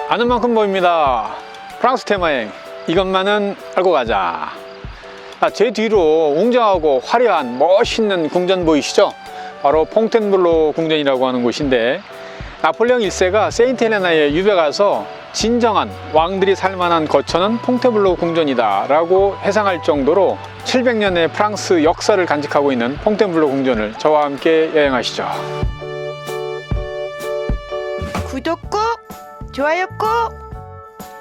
아는 만큼 보입니다. 프랑스 테마행, 이것만은 알고 가자. 제 뒤로 웅장하고 화려한 멋있는 궁전 보이시죠? 바로 퐁텐블로 궁전이라고 하는 곳인데, 나폴레옹 1세가 세인트 헬레나에 유배 가서 진정한 왕들이 살만한 거처는 퐁텐블로 궁전이다 라고 해상할 정도로 700년의 프랑스 역사를 간직하고 있는 퐁텐블로 궁전을 저와 함께 여행하시죠. 구독 꾹! 좋아요 꾹!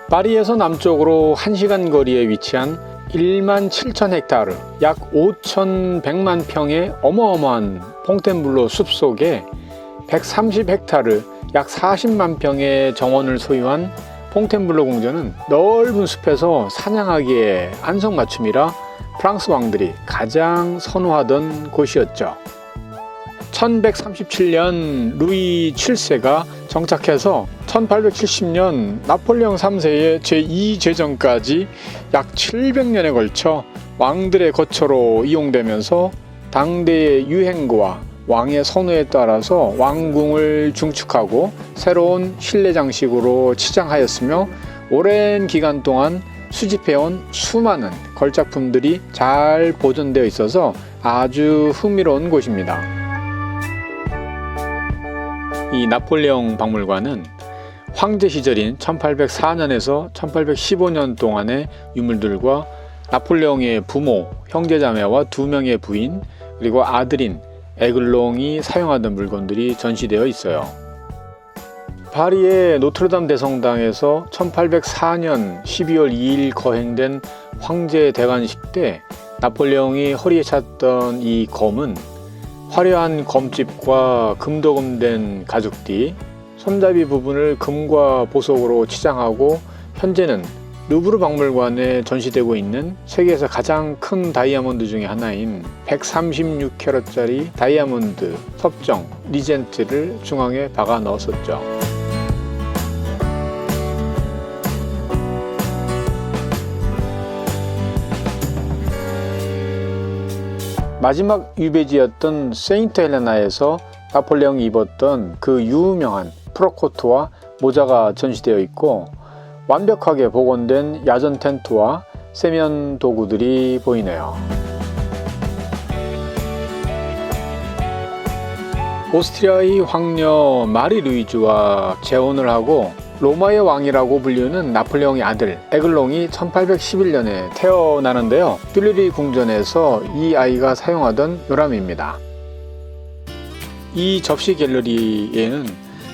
파리에서 남쪽으로 1시간 거리에 위치한 17,000헥타르, 약 5,100만 평의 어마어마한 퐁텐블로 숲속에 130헥타르, 약 40만 평의 정원을 소유한 퐁텐블로 궁전은 넓은 숲에서 사냥하기에 안성맞춤이라 프랑스 왕들이 가장 선호하던 곳이었죠. 1137년 루이 7세가 정착해서 1870년 나폴레옹 3세의 제2제정까지 약 700년에 걸쳐 왕들의 거처로 이용되면서 당대의 유행과 왕의 선호에 따라서 왕궁을 중축하고 새로운 실내 장식으로 치장하였으며, 오랜 기간 동안 수집해온 수많은 걸작품들이 잘 보존되어 있어서 아주 흥미로운 곳입니다. 이 나폴레옹 박물관은 황제 시절인 1804년에서 1815년 동안의 유물들과 나폴레옹의 부모, 형제자매와 2명의 부인, 그리고 아들인 에글롱이 사용하던 물건들이 전시되어 있어요. 파리의 노트르담 대성당에서 1804년 12월 2일 거행된 황제 대관식 때 나폴레옹이 허리에 찼던 이 검은 화려한 검집과 금도금된 가죽띠, 손잡이 부분을 금과 보석으로 치장하고 현재는 루브르 박물관에 전시되고 있는 세계에서 가장 큰 다이아몬드 중에 하나인 136캐럿짜리 다이아몬드 섭정 리젠트를 중앙에 박아 넣었었죠. 마지막 유배지였던 세인트 헬레나에서 나폴레옹이 입었던 그 유명한 프로코트와 모자가 전시되어 있고, 완벽하게 복원된 야전 텐트와 세면 도구들이 보이네요. 오스트리아의 황녀 마리 루이즈와 재혼을 하고 로마의 왕이라고 불리는 나폴레옹의 아들 에글롱이 1811년에 태어나는데요. 듈리리 궁전에서 이 아이가 사용하던 요람입니다. 이 접시 갤러리에는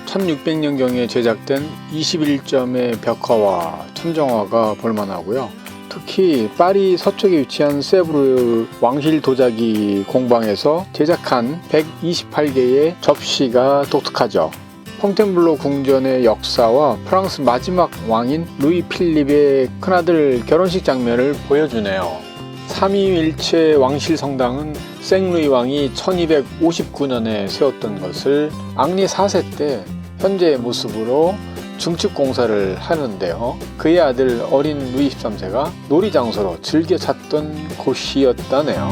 1600년경에 제작된 21점의 벽화와 천정화가 볼만하고요. 특히 파리 서쪽에 위치한 세브르 왕실 도자기 공방에서 제작한 128개의 접시가 독특하죠. 퐁텐블로 궁전의 역사와 프랑스 마지막 왕인 루이 필립의 큰아들 결혼식 장면을 보여주네요. 삼위일체 왕실 성당은 생루이 왕이 1259년에 세웠던 것을 앙리 4세 때 현재의 모습으로 증축 공사를 하는데요. 그의 아들 어린 루이 13세가 놀이장소로 즐겨 찾던 곳이었다네요.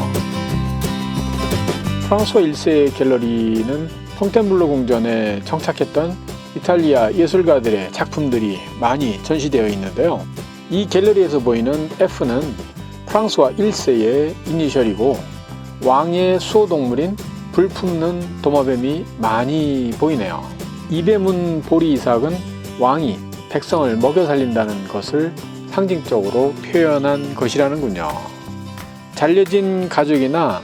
프랑스와 1세의 갤러리는 퐁텐블로 궁전에 정착했던 이탈리아 예술가들의 작품들이 많이 전시되어 있는데요. 이 갤러리에서 보이는 F는 프랑스와 1세의 이니셜이고, 왕의 수호동물인 불 품는 도마뱀이 많이 보이네요. 이베문 보리 이삭은 왕이 백성을 먹여 살린다는 것을 상징적으로 표현한 것이라는군요. 잘려진 가죽이나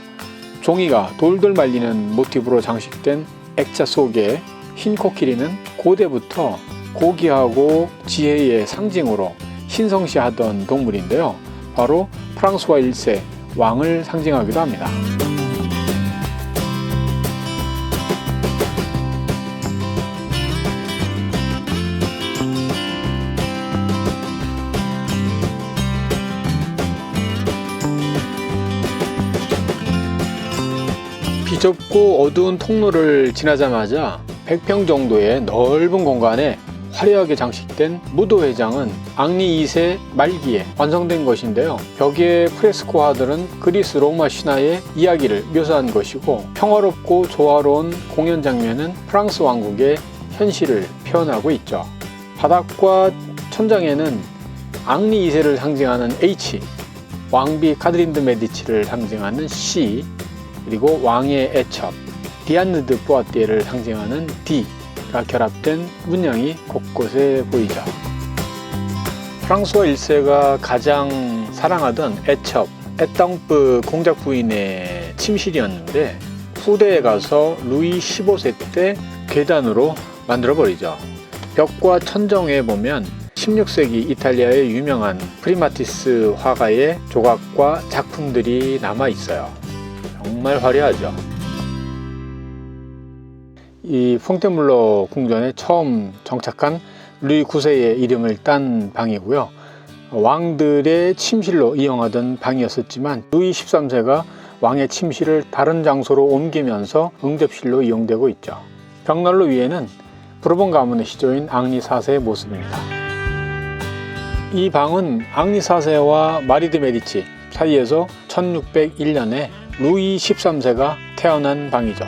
종이가 돌돌 말리는 모티브로 장식된 액자 속에 흰 코끼리는 고대부터 고귀하고 지혜의 상징으로 신성시하던 동물인데요. 바로 프랑스와 1세 왕을 상징하기도 합니다. 비좁고 어두운 통로를 지나자마자 100평 정도의 넓은 공간에 화려하게 장식된 무도회장은 앙리 2세 말기에 완성된 것인데요. 벽의 프레스코화들은 그리스 로마 신화의 이야기를 묘사한 것이고, 평화롭고 조화로운 공연 장면은 프랑스 왕국의 현실을 표현하고 있죠. 바닥과 천장에는 앙리 2세를 상징하는 H, 왕비 카드린 드 메디치를 상징하는 C, 그리고 왕의 애첩 디안느 드 뿌아띠에를 상징하는 D가 결합된 문양이 곳곳에 보이죠. 프랑스와 1세가 가장 사랑하던 애첩, 에땅프 공작 부인의 침실이었는데 후대에 가서 루이 15세 때 계단으로 만들어버리죠. 벽과 천정에 보면 16세기 이탈리아의 유명한 프리마티스 화가의 조각과 작품들이 남아 있어요. 정말 화려하죠. 이 퐁테블로 궁전에 처음 정착한 루이 9세의 이름을 딴 방이고요. 왕들의 침실로 이용하던 방이었었지만 루이 13세가 왕의 침실을 다른 장소로 옮기면서 응접실로 이용되고 있죠. 벽난로 위에는 부르본 가문의 시조인 앙리 4세의 모습입니다. 이 방은 앙리 4세와 마리 드 메디치 사이에서 1601년에 루이 13세가 태어난 방이죠.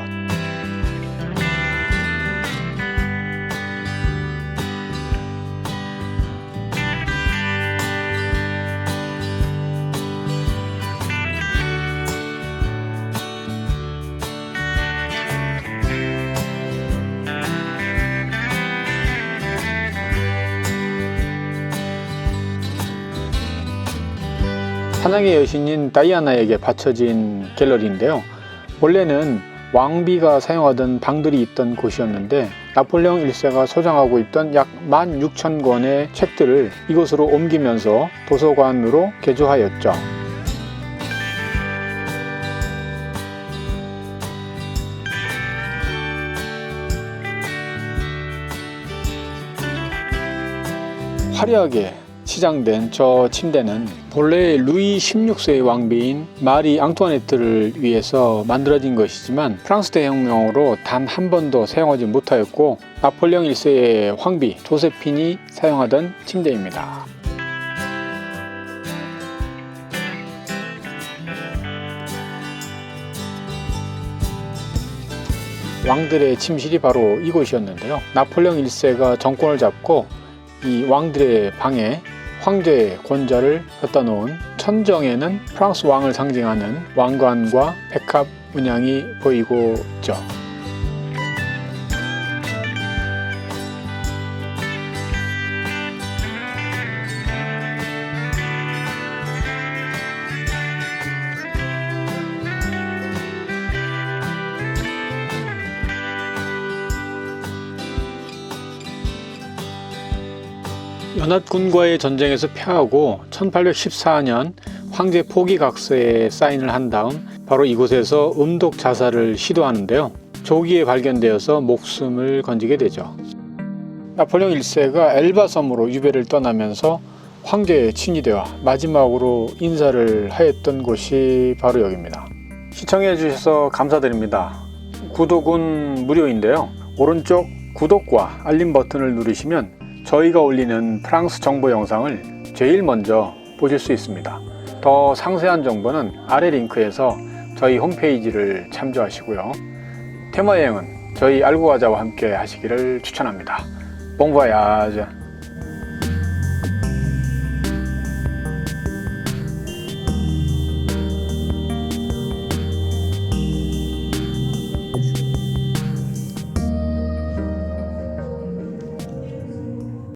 사냥의 여신인 다이아나에게 바쳐진 갤러리인데요. 원래는 왕비가 사용하던 방들이 있던 곳이었는데 나폴레옹 1세가 소장하고 있던 약 16,000권의 책들을 이곳으로 옮기면서 도서관으로 개조하였죠. 화려하게 치장된 저 침대는 본래 루이 16세의 왕비인 마리 앙투아네트를 위해서 만들어진 것이지만 프랑스 대혁명으로 단 한 번도 사용하지 못하였고 나폴레옹 1세의 황비 조세핀이 사용하던 침대입니다. 왕들의 침실이 바로 이곳이었는데요. 나폴레옹 1세가 정권을 잡고 이 왕들의 방에 황제의 권좌를 갖다 놓은 천정에는 프랑스 왕을 상징하는 왕관과 백합 문양이 보이고 있죠. 연합군과의 전쟁에서 패하고 1814년 황제 포기각서에 사인을 한 다음 바로 이곳에서 음독 자살을 시도하는데요. 조기에 발견되어서 목숨을 건지게 되죠. 나폴레옹 1세가 엘바 섬으로 유배를 떠나면서 황제의 친위대와 마지막으로 인사를 하였던 곳이 바로 여기입니다. 시청해 주셔서 감사드립니다. 구독은 무료인데요. 오른쪽 구독과 알림 버튼을 누르시면 저희가 올리는 프랑스 정보 영상을 제일 먼저 보실 수 있습니다. 더 상세한 정보는 아래 링크에서 저희 홈페이지를 참조하시고요. 테마 여행은 저희 알고 가자와 함께 하시기를 추천합니다. 봉 보야즈.